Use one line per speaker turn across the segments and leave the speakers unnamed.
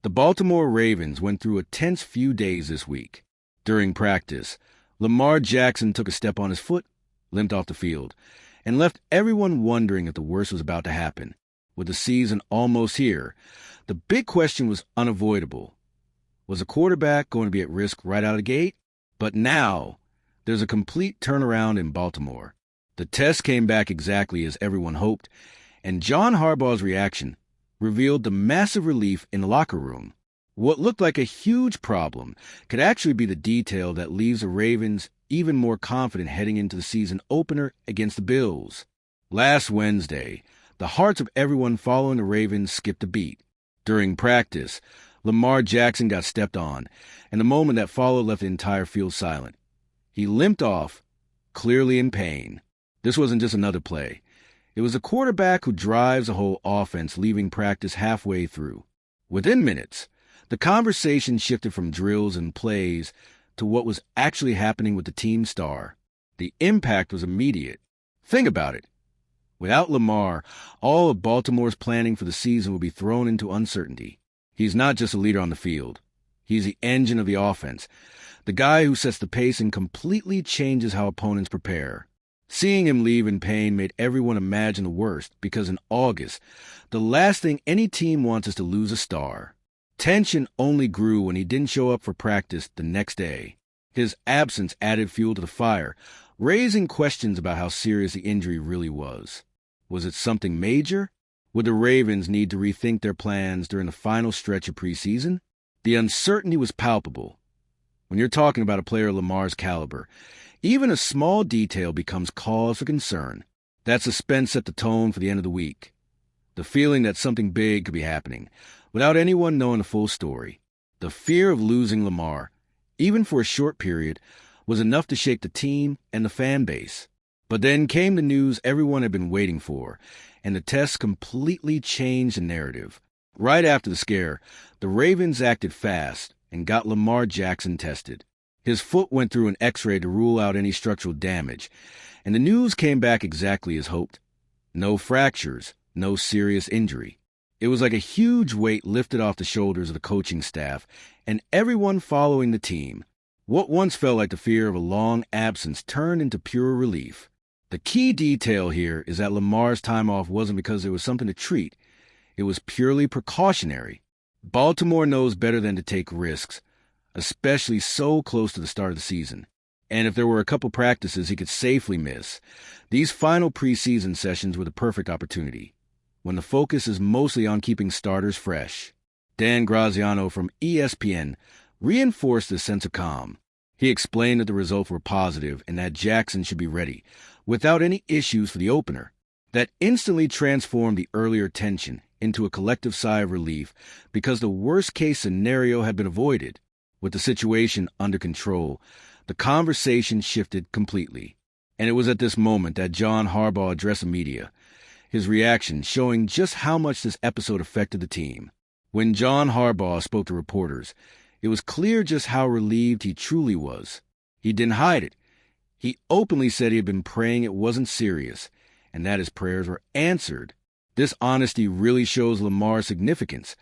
The Baltimore Ravens went through a tense few days this week. During practice, Lamar Jackson took a step on his foot, limped off the field, and left everyone wondering if the worst was about to happen. With the season almost here, the big question was unavoidable. Was a quarterback going to be at risk right out of the gate? But now, there's a complete turnaround in Baltimore. The test came back exactly as everyone hoped, and John Harbaugh's reaction revealed the massive relief in the locker room. What looked like a huge problem could actually be the detail that leaves the Ravens even more confident heading into the season opener against the Bills. Last Wednesday, the hearts of everyone following the Ravens skipped a beat. During practice, Lamar Jackson got stepped on, and the moment that followed left the entire field silent. He limped off, clearly in pain. This wasn't just another play. It was a quarterback who drives a whole offense, leaving practice halfway through. Within minutes, the conversation shifted from drills and plays to what was actually happening with the team star. The impact was immediate. Think about it. Without Lamar, all of Baltimore's planning for the season would be thrown into uncertainty. He's not just a leader on the field. He's the engine of the offense, the guy who sets the pace and completely changes how opponents prepare. Seeing him leave in pain made everyone imagine the worst because in August, the last thing any team wants is to lose a star. Tension only grew when he didn't show up for practice the next day. His absence added fuel to the fire, raising questions about how serious the injury really was. Was it something major? Would the Ravens need to rethink their plans during the final stretch of preseason? The uncertainty was palpable. When you're talking about a player of Lamar's caliber, even a small detail becomes cause for concern. That suspense set the tone for the end of the week. The feeling that something big could be happening, without anyone knowing the full story. The fear of losing Lamar, even for a short period, was enough to shake the team and the fan base. But then came the news everyone had been waiting for, and the test completely changed the narrative. Right after the scare, the Ravens acted fast and got Lamar Jackson tested. His foot went through an X-ray to rule out any structural damage, and the news came back exactly as hoped. No fractures, no serious injury. It was like a huge weight lifted off the shoulders of the coaching staff and everyone following the team. What once felt like the fear of a long absence turned into pure relief. The key detail here is that Lamar's time off wasn't because there was something to treat. It was purely precautionary. Baltimore knows better than to take risks, especially so close to the start of the season. And if there were a couple practices he could safely miss, these final preseason sessions were the perfect opportunity, when the focus is mostly on keeping starters fresh. Dan Graziano from ESPN reinforced this sense of calm. He explained that the results were positive and that Jackson should be ready, without any issues for the opener. That instantly transformed the earlier tension into a collective sigh of relief because the worst-case scenario had been avoided. With the situation under control, the conversation shifted completely. And it was at this moment that John Harbaugh addressed the media, his reaction showing just how much this episode affected the team. When John Harbaugh spoke to reporters, it was clear just how relieved he truly was. He didn't hide it. He openly said he had been praying it wasn't serious, and that his prayers were answered. This honesty really shows Lamar's significance,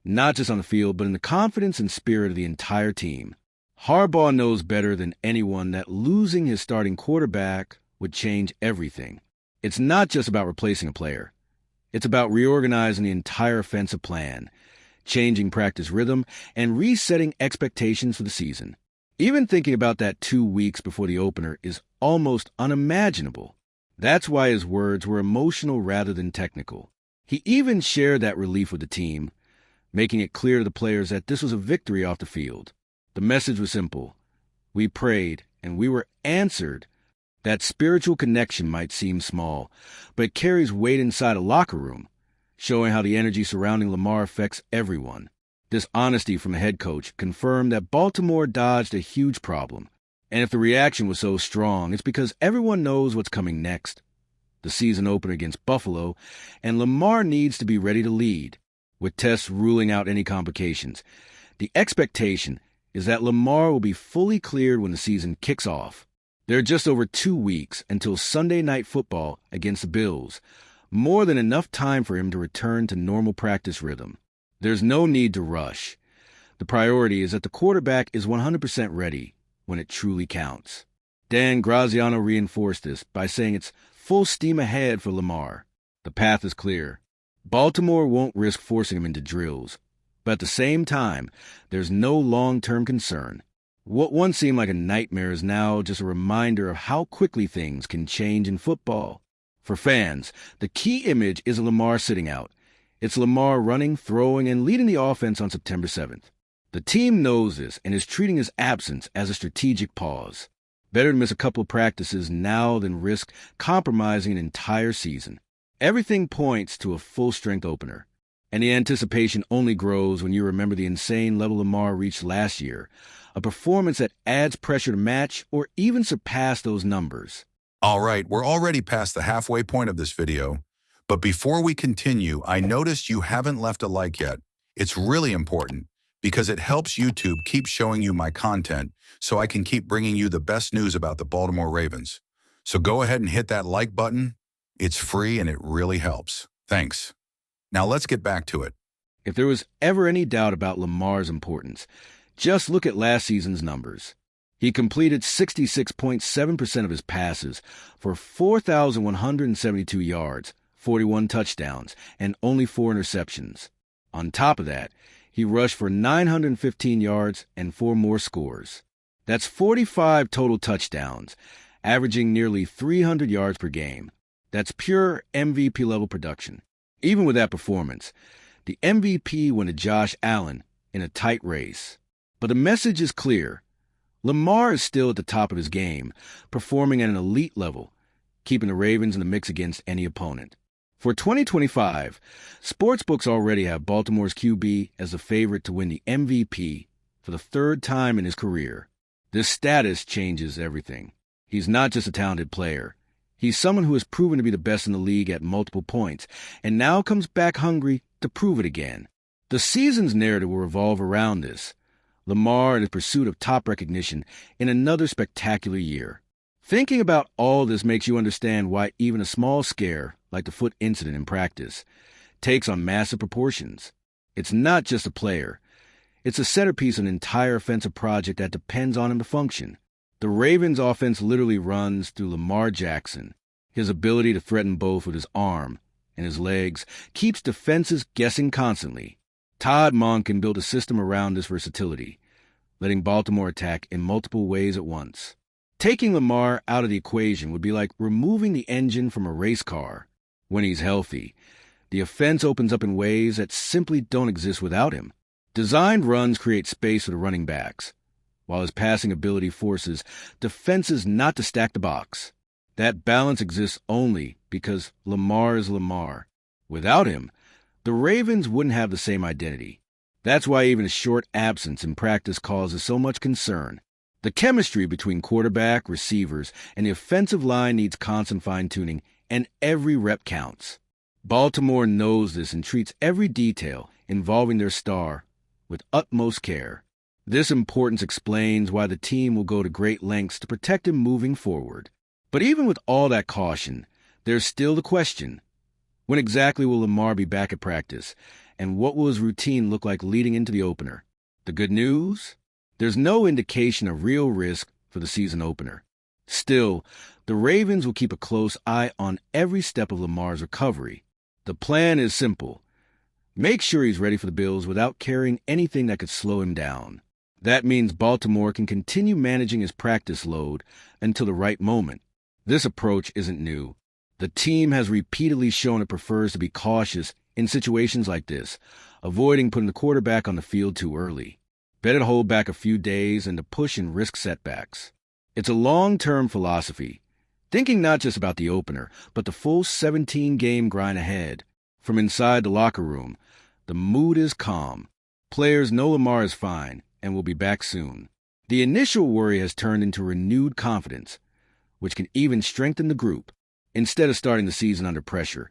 not just on the field, but in the confidence and spirit of the entire team. Harbaugh knows better than anyone that losing his starting quarterback would change everything. It's not just about replacing a player. It's about reorganizing the entire offensive plan, changing practice rhythm, and resetting expectations for the season. Even thinking about that 2 weeks before the opener is almost unimaginable. That's why his words were emotional rather than technical. He even shared that relief with the team, making it clear to the players that this was a victory off the field. The message was simple. We prayed, and we were answered. That spiritual connection might seem small, but it carries weight inside a locker room, showing how the energy surrounding Lamar affects everyone. This honesty from the head coach confirmed that Baltimore dodged a huge problem. And if the reaction was so strong, it's because everyone knows what's coming next. The season opener against Buffalo, and Lamar needs to be ready to lead. With tests ruling out any complications, the expectation is that Lamar will be fully cleared when the season kicks off. There are just over 2 weeks until Sunday Night Football against the Bills, more than enough time for him to return to normal practice rhythm. There's no need to rush. The priority is that the quarterback is 100% ready when it truly counts. Dan Graziano reinforced this by saying it's full steam ahead for Lamar. The path is clear. Baltimore won't risk forcing him into drills, but at the same time, there's no long-term concern. What once seemed like a nightmare is now just a reminder of how quickly things can change in football. For fans, the key image isn't Lamar sitting out. It's Lamar running, throwing, and leading the offense on September 7th. The team knows this and is treating his absence as a strategic pause. Better to miss a couple of practices now than risk compromising an entire season. Everything points to a full-strength opener, and the anticipation only grows when you remember the insane level Lamar reached last year, a performance that adds pressure to match or even surpass those numbers.
All right, we're already past the halfway point of this video, but before we continue, I noticed you haven't left a like yet. It's really important because it helps YouTube keep showing you my content so I can keep bringing you the best news about the Baltimore Ravens. So go ahead and hit that like button. It's free and it really helps. Thanks. Now let's get back to it.
If there was ever any doubt about Lamar's importance, just look at last season's numbers. He completed 66.7% of his passes for 4,172 yards, 41 touchdowns, and only 4 interceptions. On top of that, he rushed for 915 yards and 4 more scores. That's 45 total touchdowns, averaging nearly 300 yards per game. That's pure MVP-level production. Even with that performance, the MVP went to Josh Allen in a tight race. But the message is clear. Lamar is still at the top of his game, performing at an elite level, keeping the Ravens in the mix against any opponent. For 2025, sportsbooks already have Baltimore's QB as the favorite to win the MVP for the 3rd time in his career. This status changes everything. He's not just a talented player. He's someone who has proven to be the best in the league at multiple points, and now comes back hungry to prove it again. The season's narrative will revolve around this. Lamar in his pursuit of top recognition in another spectacular year. Thinking about all this makes you understand why even a small scare, like the foot incident in practice, takes on massive proportions. It's not just a player. It's a centerpiece of an entire offensive project that depends on him to function. The Ravens' offense literally runs through Lamar Jackson. His ability to threaten both with his arm and his legs keeps defenses guessing constantly. Todd Monken built a system around this versatility, letting Baltimore attack in multiple ways at once. Taking Lamar out of the equation would be like removing the engine from a race car. When he's healthy, the offense opens up in ways that simply don't exist without him. Designed runs create space for the running backs, while his passing ability forces defenses not to stack the box. That balance exists only because Lamar is Lamar. Without him, the Ravens wouldn't have the same identity. That's why even a short absence in practice causes so much concern. The chemistry between quarterback, receivers, and the offensive line needs constant fine-tuning, and every rep counts. Baltimore knows this and treats every detail involving their star with utmost care. This importance explains why the team will go to great lengths to protect him moving forward. But even with all that caution, there's still the question: when exactly will Lamar be back at practice, and what will his routine look like leading into the opener? The good news? There's no indication of real risk for the season opener. Still, the Ravens will keep a close eye on every step of Lamar's recovery. The plan is simple. Make sure he's ready for the Bills without carrying anything that could slow him down. That means Baltimore can continue managing his practice load until the right moment. This approach isn't new. The team has repeatedly shown it prefers to be cautious in situations like this, avoiding putting the quarterback on the field too early. Better to hold back a few days than to push and risk setbacks. It's a long-term philosophy, thinking not just about the opener, but the full 17-game grind ahead. From inside the locker room, the mood is calm. Players know Lamar is fine and will be back soon. The initial worry has turned into renewed confidence, which can even strengthen the group. Instead of starting the season under pressure,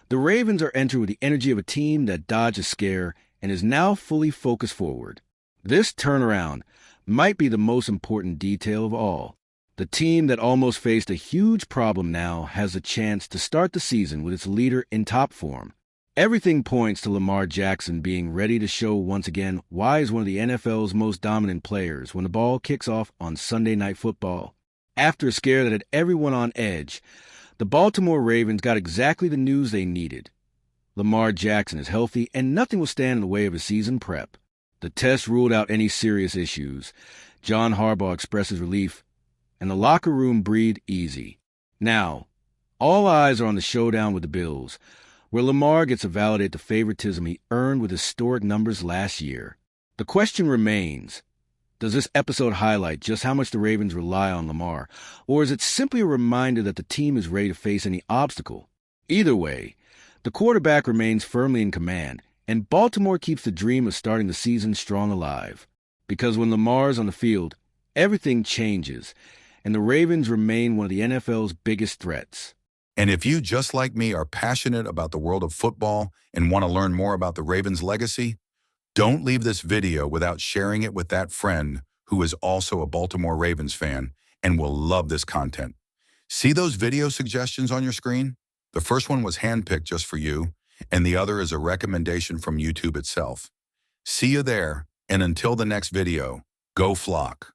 the Ravens are entering with the energy of a team that dodged a scare and is now fully focused forward. This turnaround might be the most important detail of all. The team that almost faced a huge problem now has a chance to start the season with its leader in top form. Everything points to Lamar Jackson being ready to show once again why he's one of the NFL's most dominant players when the ball kicks off on Sunday Night Football. After a scare that had everyone on edge, the Baltimore Ravens got exactly the news they needed. Lamar Jackson is healthy and nothing will stand in the way of his season prep. The test ruled out any serious issues. John Harbaugh expresses relief, and the locker room breathed easy. Now, all eyes are on the showdown with the Bills, where Lamar gets to validate the favoritism he earned with historic numbers last year. The question remains, does this episode highlight just how much the Ravens rely on Lamar, or is it simply a reminder that the team is ready to face any obstacle? Either way, the quarterback remains firmly in command, and Baltimore keeps the dream of starting the season strong alive. Because when Lamar's on the field, everything changes, and the Ravens remain one of the NFL's biggest threats.
And if you, just like me, are passionate about the world of football and want to learn more about the Ravens' legacy, don't leave this video without sharing it with that friend who is also a Baltimore Ravens fan and will love this content. See those video suggestions on your screen? The first one was handpicked just for you, and the other is a recommendation from YouTube itself. See you there, and until the next video, go Flock.